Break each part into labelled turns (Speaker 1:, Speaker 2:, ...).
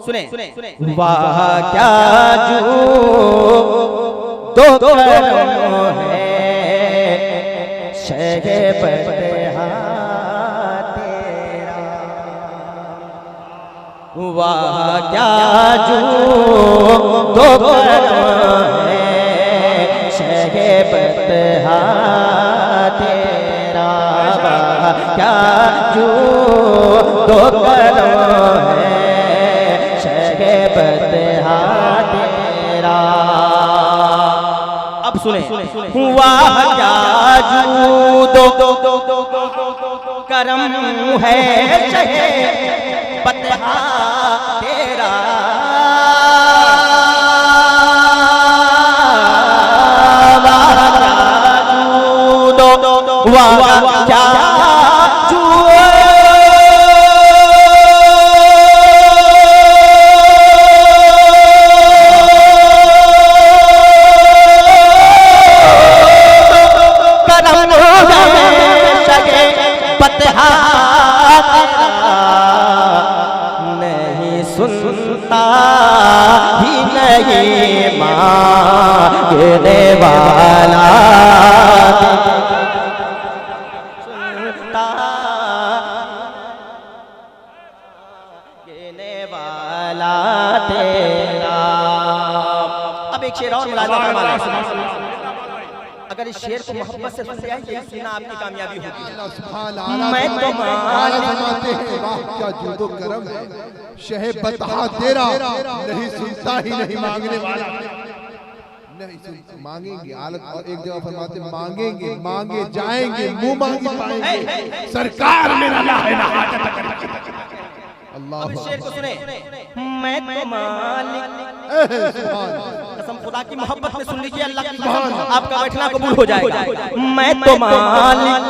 Speaker 1: सुने वाह क्या जो दो करम है शहबत तेरा, वाह क्या जो दो करम है शहबत तेरा, वाह क्या जो दो करम है शहबत तेरा। अब सुने वाह क्या जो दो करम है शहबत तेरा, वाह क्या नहीं सुनता ही नहीं मांगने वाला, सुनता देने वाला तेरा। अब एक शेर और मुलाज़ा फरमाना, अगर इस शेर को मोहब्बत से सुन लिया ये सुनना आपकी कामयाबी होगी। मैं तो
Speaker 2: फरमाते हैं वाह क्या जुदो करम है शहबत तेरा, नहीं सुनता ही नहीं मांगने वाला, नहीं सुनता मांगेंगे हालत। और एक जगह फरमाते मांगेंगे मांगे जाएंगे मुंह मांगे पाएंगे, सरकार मेरा ला है ना हाजत। अल्लाह
Speaker 1: अब इस शेर को सुने मैं तो मालिक, कसम खुदा की मोहब्बत में सुन लीजिए, अल्लाह की कसम आपका बैठना कबूल हो जाएगा। मैं तो मालिक,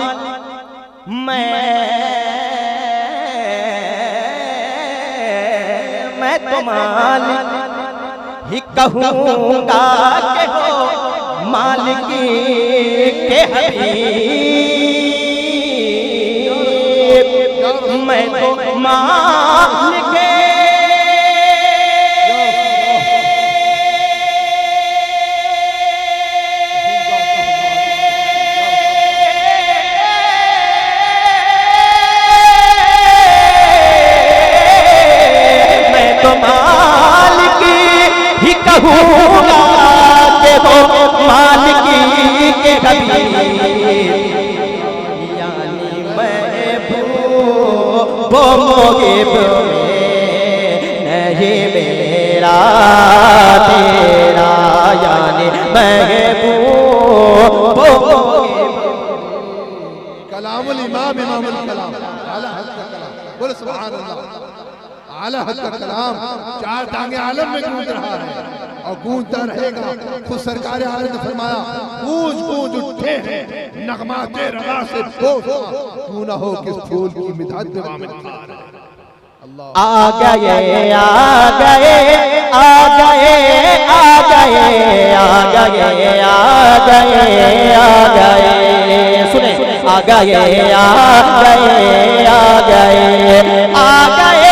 Speaker 1: मैं तो मालिक ही कहूँगा के हो मालिक के हबीब, मैं तो मालिक कहूँगा के हो मालिक के हबीब, यानी महबूब वो मोहिब नहीं मेरा तेरा, यानी महबूब वो मोहिब।
Speaker 2: कलामुल इमाम इमामुल कलाम आला हद का कलाम, बोल सुभान अल्लाह। आला हद का कलाम चार टांगे आलम में गूंज रहा है और गूंजता रहेगा। खुद सरकार आलम ने फरमाया गूंज गूंज उठे हैं नगमाते रवा से बोल, क्यों ना हो किस फूल की मिदाद में वामिल खार है।
Speaker 1: आ गए आ गए आ गए आ गए आ गए आ गए आ गए, सुने आ गए आ गए आ गए आ गए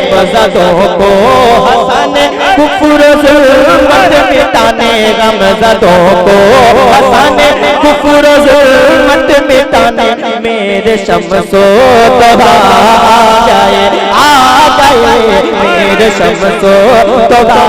Speaker 1: गमज़दों को हंसाने कुफ्र ज़ुल्मत मिटाने, गमज़दों को हंसाने कुफ्र ज़ुल्मत मिटाने, मेरे शम्सो तोहा आ गए मेरे शम्सो तोहा।